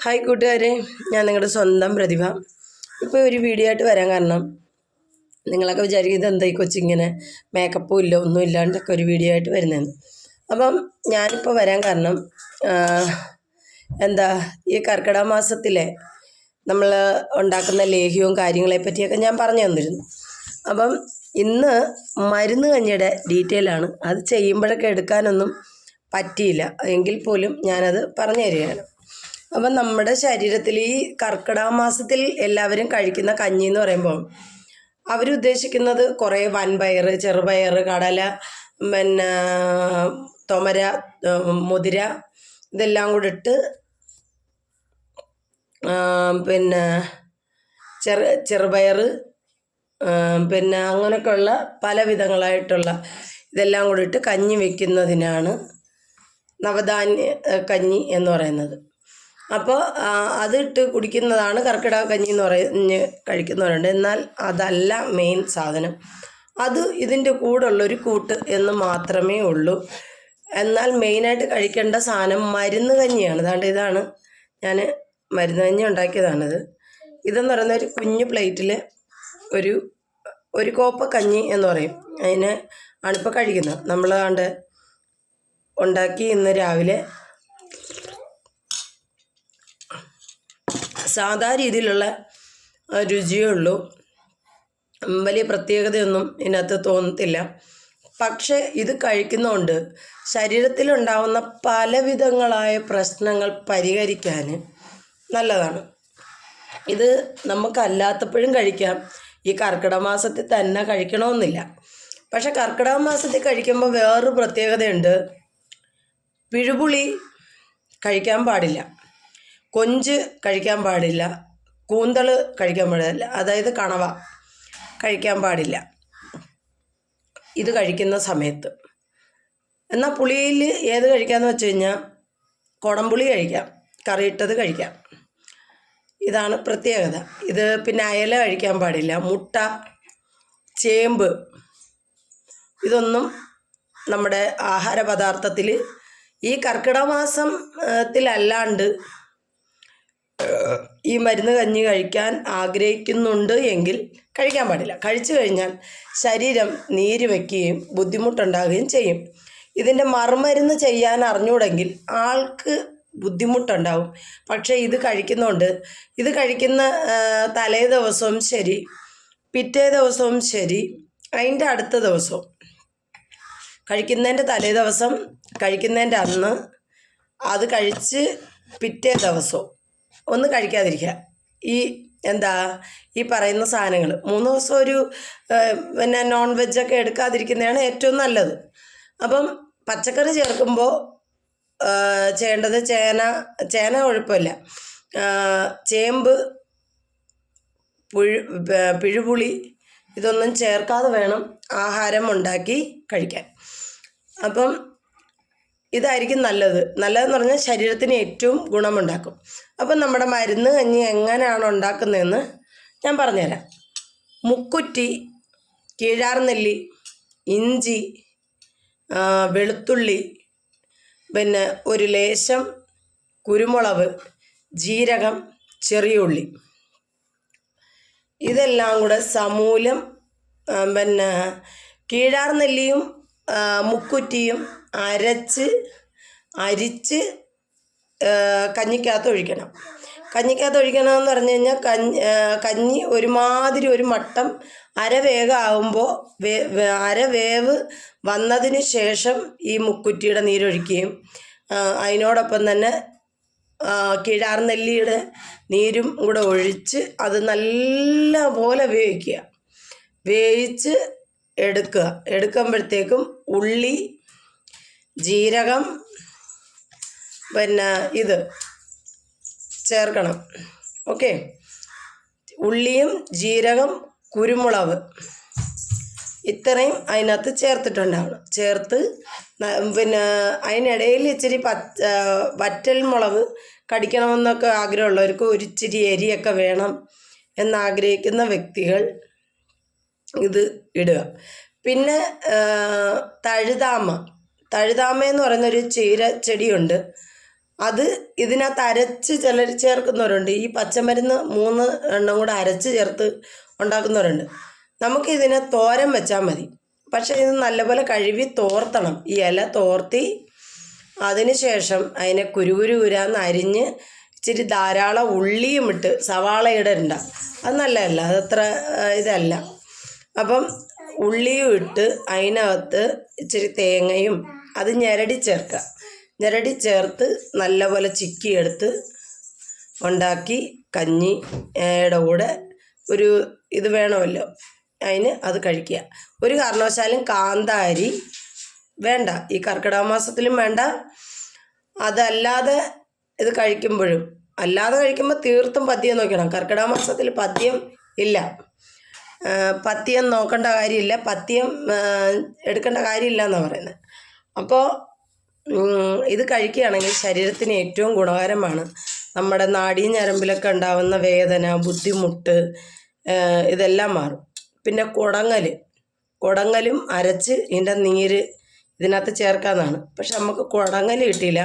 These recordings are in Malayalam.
ഹായ് കൂട്ടുകാരെ, ഞാൻ നിങ്ങളുടെ സ്വന്തം പ്രതിഭ. ഇപ്പോൾ ഒരു വീഡിയോ ആയിട്ട് വരാൻ കാരണം നിങ്ങളൊക്കെ വിചാരിക്കുന്നത് എന്താ ഈ കൊച്ചിങ്ങനെ മേക്കപ്പും ഇല്ല ഒന്നും ഇല്ലാണ്ടൊക്കെ ഒരു വീഡിയോ ആയിട്ട് വരുന്നതെന്ന്. അപ്പം ഞാനിപ്പോൾ വരാൻ കാരണം ഈ കർക്കിടക മാസത്തിലെ നമ്മൾ ഉണ്ടാക്കുന്ന ലേഹ്യവും കാര്യങ്ങളെ പറ്റിയൊക്കെ ഞാൻ പറഞ്ഞു തന്നിരുന്നു. അപ്പം ഇന്ന് മരുന്ന് കഞ്ഞിയുടെ ഡീറ്റെയിലാണ്. അത് ചെയ്യുമ്പോഴൊക്കെ എടുക്കാനൊന്നും പറ്റിയില്ല, എങ്കിൽ പോലും ഞാനത് പറഞ്ഞു തരികയാണ്. അപ്പം നമ്മുടെ ശരീരത്തിൽ ഈ കർക്കിടക മാസത്തിൽ എല്ലാവരും കഴിക്കുന്ന കഞ്ഞി എന്ന് പറയുമ്പോൾ അവരുദ്ദേശിക്കുന്നത് കുറേ വൻപയർ, ചെറുപയർ, കടല, പിന്നെ തൊമര, മുതിര ഇതെല്ലാം കൂടെ ഇട്ട് പിന്നെ ചെറുപയർ, പിന്നെ അങ്ങനെയൊക്കെയുള്ള പല വിധങ്ങളായിട്ടുള്ള ഇതെല്ലാം കൂടി ഇട്ട് കഞ്ഞി വയ്ക്കുന്നതിനാണ് നവധാന്യ കഞ്ഞി എന്ന് പറയുന്നത്. അപ്പോൾ അതിട്ട് കുടിക്കുന്നതാണ് കർക്കിടക കഞ്ഞി എന്ന് പറഞ്ഞ് കഴിക്കുന്നവരുണ്ട്. എന്നാൽ അതല്ല മെയിൻ സാധനം. അത് ഇതിൻ്റെ കൂടെയുള്ളൊരു കൂട്ട് എന്ന് മാത്രമേ ഉള്ളൂ. എന്നാൽ മെയിനായിട്ട് കഴിക്കേണ്ട സാധനം മരുന്ന് കഞ്ഞിയാണ്. അതുകൊണ്ട് ഇതാണ് ഞാൻ മരുന്ന് കഞ്ഞി ഉണ്ടാക്കിയതാണിത്. ഇതെന്ന് പറയുന്ന ഒരു കുഞ്ഞു പ്ലേറ്റിൽ ഒരു കോപ്പ കഞ്ഞി എന്ന് പറയും, അതിന് ആണിപ്പോൾ കഴിക്കുന്നത്. നമ്മൾ ഉണ്ടാക്കി ഇന്ന് രാവിലെ സാധാ രീതിയിലുള്ള രുചിയേ ഉള്ളൂ, വലിയ പ്രത്യേകതയൊന്നും ഇതിനകത്ത് തോന്നത്തില്ല. പക്ഷേ ഇത് കഴിക്കുന്നതുകൊണ്ട് ശരീരത്തിലുണ്ടാവുന്ന പലവിധങ്ങളായ പ്രശ്നങ്ങൾ പരിഹരിക്കാൻ നല്ലതാണ്. ഇത് നമുക്കല്ലാത്തപ്പോഴും കഴിക്കാം, ഈ കർക്കിടക മാസത്തിൽ തന്നെ കഴിക്കണമെന്നില്ല. പക്ഷെ കർക്കിടക മാസത്തിൽ കഴിക്കുമ്പോൾ വേറൊരു പ്രത്യേകതയുണ്ട്. പിഴുപുളി കഴിക്കാൻ പാടില്ല, കൊഞ്ച് കഴിക്കാൻ പാടില്ല, കൂന്തൾ കഴിക്കാൻ പാടില്ല, അതായത് കണവ കഴിക്കാൻ പാടില്ല ഇത് കഴിക്കുന്ന സമയത്ത്. എന്നാൽ പുളിയിൽ ഏത് കഴിക്കാമെന്ന് വെച്ച് കഴിഞ്ഞാൽ കുടംപുളി കഴിക്കാം, കറിയിട്ടത് കഴിക്കാം. ഇതാണ് പ്രത്യേകത. ഇത് പിന്നെ അയല കഴിക്കാൻ പാടില്ല, മുട്ട, ചേമ്പ് ഇതൊന്നും നമ്മുടെ ആഹാര പദാർത്ഥത്തിൽ ഈ കർക്കിടക മാസത്തിലല്ലാണ്ട് ഈ മരുന്ന് കഞ്ഞി കഴിക്കാൻ ആഗ്രഹിക്കുന്നുണ്ട് എങ്കിൽ കഴിക്കാൻ പാടില്ല. കഴിച്ചു കഴിഞ്ഞാൽ ശരീരം നീര് വയ്ക്കുകയും ബുദ്ധിമുട്ടുണ്ടാകുകയും ചെയ്യും. ഇതിൻ്റെ മറുമരുന്ന് ചെയ്യാൻ അറിഞ്ഞൂടെങ്കിൽ ആൾക്ക് ബുദ്ധിമുട്ടുണ്ടാവും. പക്ഷേ ഇത് കഴിക്കുന്നതുകൊണ്ട് ഇത് കഴിക്കുന്ന തലേ ദിവസവും ശരി, പിറ്റേ ദിവസവും ശരി, അതിൻ്റെ അടുത്ത ദിവസവും, കഴിക്കുന്നതിൻ്റെ തലേ ദിവസം, കഴിക്കുന്നതിൻ്റെ അന്ന്, അത് കഴിച്ച് പിറ്റേ ദിവസവും ഒന്ന് കഴിക്കാതിരിക്കുക. ഈ പറയുന്ന സാധനങ്ങൾ 3 ദിവസം ഒരു പിന്നെ നോൺ വെജൊക്കെ എടുക്കാതിരിക്കുന്നതാണ് ഏറ്റവും നല്ലത്. അപ്പം പച്ചക്കറി ചേർക്കുമ്പോൾ ചെയ്യേണ്ടത് ചേന കുഴപ്പമില്ല, ചേമ്പ്, പിഴുപുളി ഇതൊന്നും ചേർക്കാതെ വേണം ആഹാരം ഉണ്ടാക്കി കഴിക്കാൻ. അപ്പം ഇതായിരിക്കും നല്ലതെന്ന് പറഞ്ഞാൽ ശരീരത്തിന് ഏറ്റവും ഗുണമുണ്ടാക്കും. അപ്പം നമ്മുടെ മരുന്ന് കഞ്ഞി എങ്ങനെയാണ് ഉണ്ടാക്കുന്നതെന്ന് ഞാൻ പറഞ്ഞുതരാം. മുക്കുറ്റി, കീഴാർനെല്ലി, ഇഞ്ചി, വെളുത്തുള്ളി, പിന്നെ ഒരു ലേശം കുരുമുളക്, ജീരകം, ചെറിയ ഉള്ളി ഇതെല്ലാം കൂടെ സമൂലം, പിന്നെ കീഴാർനെല്ലിയും മുക്കുറ്റിയും അരിച്ച് കഞ്ഞിക്കകത്ത് ഒഴിക്കണം. ഒഴിക്കണമെന്ന് പറഞ്ഞു കഴിഞ്ഞാൽ കഞ്ഞി ഒരുമാതിരി ഒരു മട്ടം അരവേവ് വന്നതിന് ശേഷം ഈ മുക്കുറ്റിയുടെ നീരൊഴിക്കുകയും അതിനോടൊപ്പം തന്നെ കീഴാർനെല്ലിയുടെ നീരും കൂടെ ഒഴിച്ച് അത് നല്ല പോലെ വേവിച്ച് എടുക്കുമ്പോഴത്തേക്കും ഉള്ളി, ജീരകം, പിന്നെ ഇത് ചേർക്കണം. ഓക്കെ, ഉള്ളിയും ജീരകം, കുരുമുളക് ഇത്രയും അതിനകത്ത് ചേർത്തിട്ടുണ്ടാവണം. ചേർത്ത് പിന്നെ അതിനിടയിൽ ഇച്ചിരി വറ്റൽ മുളക് കടിക്കണമെന്നൊക്കെ ആഗ്രഹമുള്ളവർക്ക് ഒരിച്ചിരി എരിയൊക്കെ വേണം എന്നാഗ്രഹിക്കുന്ന വ്യക്തികൾ ഇത് ഇടുക. പിന്നെ തഴുതാമ എന്ന് പറയുന്നൊരു ചീര ചെടിയുണ്ട്. അത് ഇതിനകത്ത് അരച്ച് ചിലർ ചേർക്കുന്നവരുണ്ട്. ഈ പച്ചമരുന്ന് 3 എണ്ണം കൂടെ അരച്ച് ചേർത്ത് ഉണ്ടാക്കുന്നവരുണ്ട്. നമുക്കിതിനെ തോരൻ വെച്ചാൽ മതി. പക്ഷേ ഇത് നല്ലപോലെ കഴുകി തോർത്തണം. ഈ ഇല തോർത്തി അതിന് ശേഷം അതിനെ കുരുകുരാന്ന് അരിഞ്ഞ് ഇച്ചിരി ധാരാളം ഉള്ളിയും ഇട്ട്, സവാള ഇടണ്ട, അത് നല്ലതല്ല, അതത്ര ഇതല്ല. അപ്പം ഉള്ളിയും ഇട്ട് അതിനകത്ത് ഇച്ചിരി തേങ്ങയും അത് ഞെരടി ചേർക്കുക. ഞെരടി ചേർത്ത് നല്ലപോലെ ചിക്കിയെടുത്ത് ഉണ്ടാക്കി കഞ്ഞിയുടെ കൂടെ ഒരു ഇത് വേണമല്ലോ, അതിന് അത് കഴിക്കുക. ഒരു കാരണവശാലും കാന്താരി വേണ്ട, ഈ കർക്കിടക മാസത്തിലും വേണ്ട. അതല്ലാതെ ഇത് കഴിക്കുമ്പോഴും, അല്ലാതെ കഴിക്കുമ്പോൾ തീർത്തും പഥ്യം നോക്കണം. കർക്കിടക മാസത്തിൽ പഥ്യം ഇല്ല, പഥ്യം നോക്കേണ്ട കാര്യമില്ല, പഥ്യം എടുക്കേണ്ട കാര്യമില്ല എന്നാണ് പറയുന്നത്. അപ്പോൾ ഇത് കഴിക്കുകയാണെങ്കിൽ ശരീരത്തിന് ഏറ്റവും ഗുണകരമാണ്. നമ്മുടെ നാഡീഞരമ്പിലൊക്കെ ഉണ്ടാകുന്ന വേദന, ബുദ്ധിമുട്ട് ഇതെല്ലാം മാറും. പിന്നെ കുടങ്ങലും അരച്ച് ഇതിൻ്റെ നീര് ഇതിനകത്ത് ചേർക്കാമെന്നാണ്. പക്ഷെ നമുക്ക് കുടങ്ങൽ കിട്ടിയില്ല.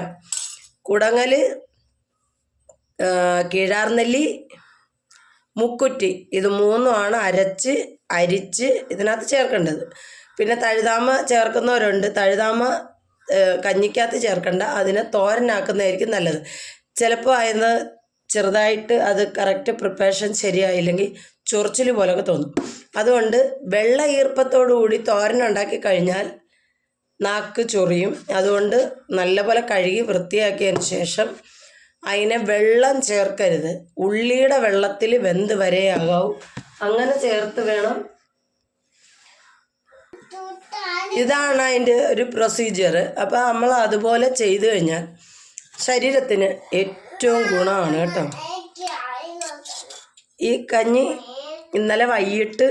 കുടങ്ങൽ, കീഴാർനെല്ലി, മുക്കുറ്റി, ഇത് 3 അരിച്ച് ഇതിനകത്ത് ചേർക്കേണ്ടത്. പിന്നെ തഴുതാമ ചേർക്കുന്നവരുണ്ട്. തഴുതാമ കഞ്ഞിക്കകത്ത് ചേർക്കണ്ട, അതിനെ തോരനാക്കുന്നതായിരിക്കും നല്ലത്. ചിലപ്പോൾ അതിന് ചെറുതായിട്ട് അത് കറക്റ്റ് പ്രിപ്പറേഷൻ ശരിയായില്ലെങ്കിൽ ചൊറിച്ചിൽ പോലൊക്കെ തോന്നും. അതുകൊണ്ട് വെള്ള ഈർപ്പത്തോടുകൂടി തോരനുണ്ടാക്കി കഴിഞ്ഞാൽ നാക്ക് ചൊറിയും. അതുകൊണ്ട് നല്ലപോലെ കഴുകി വൃത്തിയാക്കിയതിന് ശേഷം അതിനെ വെള്ളം ചേർക്കരുത്. ഉള്ളിയുടെ വെള്ളത്തിൽ വെന്ത് വരെയാകാവൂ, അങ്ങനെ ചേർത്ത് വേണം. ഇതാണ് അതിൻ്റെ ഒരു പ്രൊസീജിയർ. അപ്പോൾ നമ്മൾ അതുപോലെ ചെയ്തു കഴിഞ്ഞാൽ ശരീരത്തിന് ഏറ്റവും ഗുണമാണ് കേട്ടോ. ഈ കഞ്ഞി ഇന്നലെ വൈകിട്ട്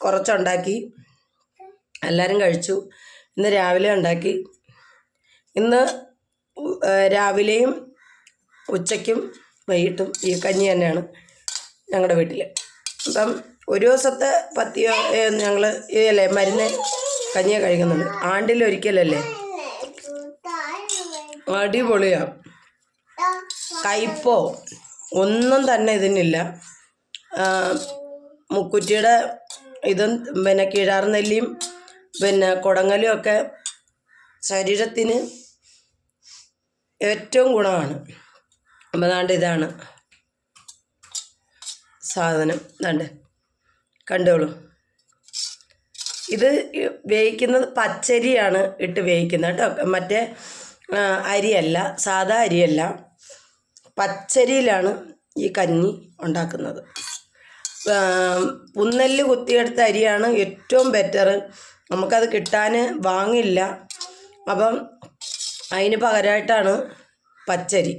കുറച്ചുണ്ടാക്കി, എല്ലാവരും കഴിച്ചു. ഇന്ന് രാവിലെ ഉണ്ടാക്കി. ഇന്ന് രാവിലെയും ഉച്ചയ്ക്കും വൈകിട്ടും ഈ കഞ്ഞി തന്നെയാണ് ഞങ്ങളുടെ വീട്ടിൽ. അപ്പം ഒരു ദിവസത്തെ പഥ്യം ഞങ്ങൾ മരുന്ന് കഞ്ഞിയെ കഴിക്കുന്നുണ്ട്. ആണ്ടിലൊരിക്കലല്ലേ. അടിപൊളിയാണ്. കയ്പോ ഒന്നും തന്നെ ഇതിനില്ല. മുക്കുറ്റിയുടെ ഇതും പിന്നെ കീഴാർനെല്ലിയും പിന്നെ കുടങ്ങലും ഒക്കെ ശരീരത്തിന് ഏറ്റവും ഗുണമാണ്. അപ്പോൾ ദാണ്ട് ഇതാണ് സാധനം, ദാണ്ട് കണ്ടോളൂ. ഇത് വേവിക്കുന്നത് പച്ചരിയാണ് ഇട്ട് വേവിക്കുന്നത് കേട്ടോ, മറ്റേ അരിയല്ല, സാധാ അരിയല്ല, പച്ചരിയിലാണ് ഈ കഞ്ഞി ഉണ്ടാക്കുന്നത്. പുന്നെല്ല് കുത്തിയെടുത്ത അരിയാണ് ഏറ്റവും ബെറ്റർ. നമുക്കത് കിട്ടാൻ വാങ്ങില്ല. അപ്പം അതിന് പകരമായിട്ടാണ് പച്ചരി.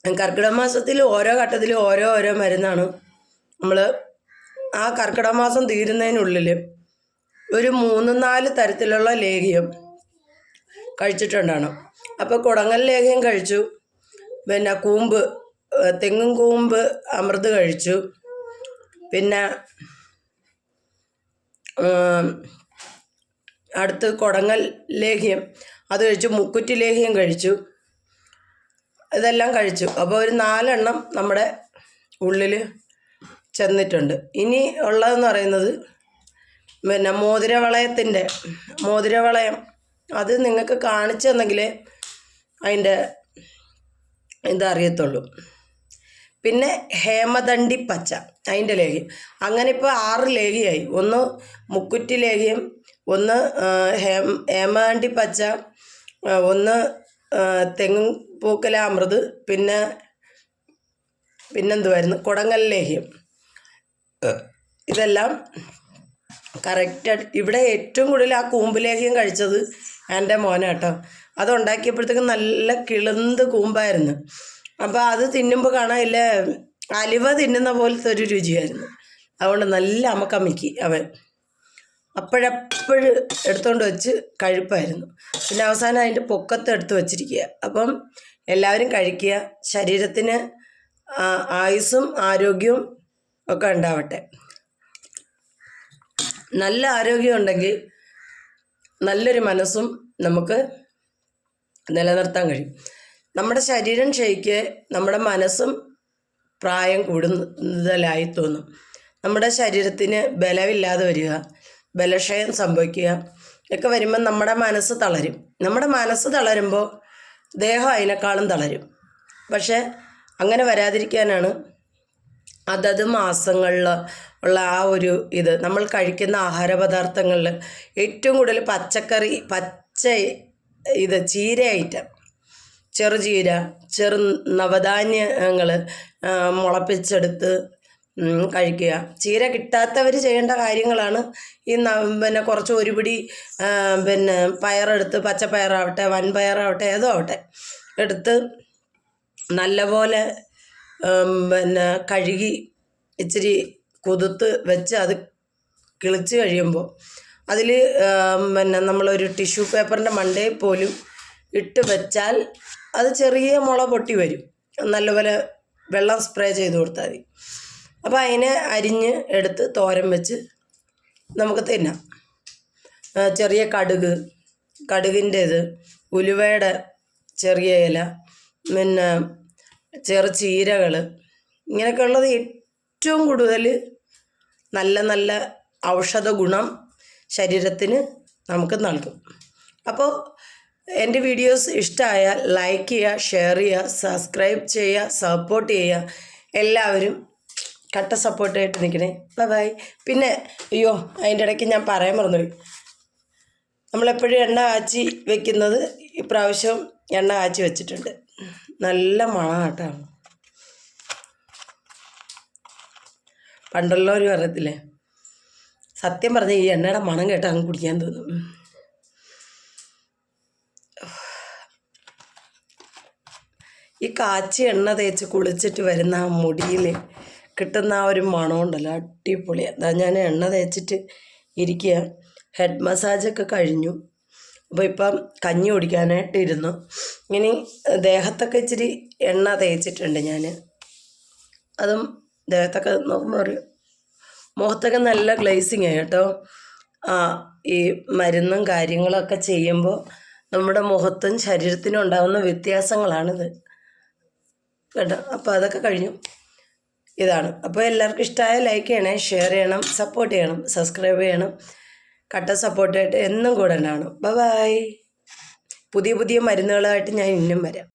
കർക്കിടക മാസത്തിൽ ഓരോ ഘട്ടത്തിലും ഓരോ മരുന്നാണ്. നമ്മൾ ആ കർക്കിടക മാസം തീരുന്നതിനുള്ളിൽ ഒരു 3-4 തരത്തിലുള്ള ലേഹ്യം കഴിച്ചിട്ടുണ്ടാണ്. അപ്പോൾ കുടങ്ങൽ ലേഹ്യം കഴിച്ചു, പിന്നെ തെങ്ങും കൂമ്പ് അമൃത് കഴിച്ചു, പിന്നെ അടുത്ത് കുടങ്ങൽ ലേഹ്യം അത് കഴിച്ചു, മുക്കുറ്റി ലേഹ്യം കഴിച്ചു, ഇതെല്ലാം കഴിച്ചു. അപ്പോൾ ഒരു 4 എണ്ണം നമ്മുടെ ഉള്ളിൽ ചെന്നിട്ടുണ്ട്. ഇനി ഉള്ളതെന്ന് പറയുന്നത് പിന്നെ മോതിരവളയം അത് നിങ്ങൾക്ക് കാണിച്ചു തന്നെങ്കിലേ അതിൻ്റെ ഇതറിയത്തുള്ളൂ. പിന്നെ ഹേമദണ്ഡി പച്ച, അതിൻ്റെ ലേഹ്യം. അങ്ങനെ ഇപ്പോൾ 6 ലേഹ്യമായി. ഒന്ന് മുക്കുറ്റി ലേഹ്യം, ഒന്ന് ഹേമദണ്ഡി പച്ച, ഒന്ന് തെങ്ങും പൂക്കല അമൃത്, പിന്നെന്തുമായിരുന്നു കുടങ്ങൽ ലേഹ്യം. ഇതെല്ലാം കറക്റ്റായിട്ട്. ഇവിടെ ഏറ്റവും കൂടുതൽ ആ കൂമ്പ് ലേഹ്യം കഴിച്ചത് എൻ്റെ മോനെ കേട്ടോ. അതുണ്ടാക്കിയപ്പോഴത്തേക്കും നല്ല കിളുന്ത് കൂമ്പായിരുന്നു. അപ്പോൾ അത് തിന്നുമ്പോൾ കാണാനില്ല, അലുവ തിന്നുന്ന പോലത്തെ ഒരു രുചിയായിരുന്നു. അതുകൊണ്ട് നല്ല അമക്കമ്മിക്ക് അവൻ അപ്പോഴപ്പോഴും എടുത്തുകൊണ്ട് വെച്ച് കഴിപ്പായിരുന്നു. പിന്നെ അവസാനം അതിൻ്റെ പൊക്കത്ത് എടുത്ത് വച്ചിരിക്കുക. അപ്പം എല്ലാവരും കഴിക്കുക, ശരീരത്തിന് ആയുസ്സും ആരോഗ്യവും ഒക്കെ ഉണ്ടാവട്ടെ. നല്ല ആരോഗ്യമുണ്ടെങ്കിൽ നല്ലൊരു മനസ്സും നമുക്ക് നിലനിർത്താൻ കഴിയും. നമ്മുടെ ശരീരം ക്ഷയിക്ക് നമ്മുടെ മനസ്സും പ്രായം കൂടുതലായി തോന്നും. നമ്മുടെ ശരീരത്തിന് ബലമില്ലാതെ വരിക, ബലക്ഷയം സംഭവിക്കുക ഒക്കെ വരുമ്പോൾ നമ്മുടെ മനസ്സ് തളരും. നമ്മുടെ മനസ്സ് തളരുമ്പോൾ ദേഹം അതിനേക്കാളും തളരും. പക്ഷേ അങ്ങനെ വരാതിരിക്കാനാണ് അതത് മാസങ്ങളിൽ ഉള്ള ആ ഒരു ഇത് നമ്മൾ കഴിക്കുന്ന ആഹാര പദാർത്ഥങ്ങളിൽ ഏറ്റവും കൂടുതൽ പച്ചക്കറി, ചീര ഐറ്റം, ചെറുചീര, നവധാന്യങ്ങൾ മുളപ്പിച്ചെടുത്ത് കഴിക്കുക. ചീര കിട്ടാത്തവർ ചെയ്യേണ്ട കാര്യങ്ങളാണ് പിന്നെ കുറച്ച് ഒരു പിടി പയറെടുത്ത്, പച്ചപ്പയറാവട്ടെ വൻപയറാവട്ടെ ഏതോ ആവട്ടെ എടുത്ത് നല്ലപോലെ കഴുകി ഇച്ചിരി കുതിർത്ത് വെച്ച് അത് കിളിച്ച് കഴിയുമ്പോൾ അതിൽ നമ്മളൊരു ടിഷ്യൂ പേപ്പറിൻ്റെ മണ്ടയിൽ പോലും ഇട്ട് വെച്ചാൽ അത് ചെറിയ മുള പൊട്ടി വരും. നല്ലപോലെ വെള്ളം സ്പ്രേ ചെയ്ത് കൊടുത്താൽ മതി. അപ്പോൾ അതിനെ അരിഞ്ഞ് എടുത്ത് തോരൻ വെച്ച് നമുക്ക് തിന്നാം. ചെറിയ കടുകിൻ്റേത്, ഉലുവയുടെ ചെറിയ ഇല, ചെറുചീരകൾ, ഇങ്ങനെയൊക്കെ ഉള്ളത് ഏറ്റവും കൂടുതൽ നല്ല ഔഷധ ഗുണം ശരീരത്തിന് നമുക്ക് നൽകും. അപ്പോൾ എൻ്റെ വീഡിയോസ് ഇഷ്ടമായാൽ ലൈക്ക് ചെയ്യുക, ഷെയർ ചെയ്യുക, സബ്സ്ക്രൈബ് ചെയ്യുക, സപ്പോർട്ട് ചെയ്യുക. എല്ലാവരും കട്ട സപ്പോർട്ടായിട്ട് നിൽക്കണേ. ബൈ. പിന്നെ അതിൻ്റെ ഇടയ്ക്ക് ഞാൻ പറയാൻ മറന്നുപോയി, നമ്മളെപ്പോഴും എണ്ണ കാച്ചി വെക്കുന്നത് ഇപ്രാവശ്യം എണ്ണ കാച്ചി വെച്ചിട്ടുണ്ട്. നല്ല മണമാട്ടോ. പണ്ടുള്ളവർ പറയത്തില്ലേ, സത്യം പറഞ്ഞ ഈ എണ്ണയുടെ മണം കേട്ട് അങ്ങ് കുടിക്കാൻ തോന്നും. ഈ കാച്ചി എണ്ണ തേച്ച് കുളിച്ചിട്ട് വരുന്ന ആ മുടിയിൽ കിട്ടുന്ന ആ ഒരു മണമുണ്ടല്ലോ, അടിപൊളിയാണ്. അതാ ഞാൻ എണ്ണ തേച്ചിട്ട് ഇരിക്കുക. ഹെഡ് മസാജൊക്കെ കഴിഞ്ഞു. അപ്പോൾ ഇപ്പം കഞ്ഞി കുടിക്കാനായിട്ട് ഇരുന്നു. ഇനി ദേഹത്തൊക്കെ ഇച്ചിരി എണ്ണ തേച്ചിട്ടുണ്ട് ഞാൻ. അതും ദേഹത്തൊക്കെ നോക്കുമ്പോൾ ഒരു മുഖത്തൊക്കെ നല്ല ഗ്ലേസിങ് ആയി കേട്ടോ. ഈ മരുന്നും കാര്യങ്ങളൊക്കെ ചെയ്യുമ്പോൾ നമ്മുടെ മുഖത്തും ശരീരത്തിനും ഉണ്ടാകുന്ന വ്യത്യാസങ്ങളാണിത് കേട്ടോ. അപ്പോൾ അതൊക്കെ കഴിഞ്ഞു. ഇതാണ്. അപ്പോൾ എല്ലാവർക്കും ഇഷ്ടമായ ലൈക്ക് ചെയ്യണേ, ഷെയർ ചെയ്യണം, സപ്പോർട്ട് ചെയ്യണം, സബ്സ്ക്രൈബ് ചെയ്യണം. കട്ട സപ്പോർട്ടായിട്ട് എന്നും കൂടെ ഉണ്ടാവണം. ബൈ. പുതിയ മരുന്നുകളായിട്ട് ഞാൻ ഇന്നും വരാം.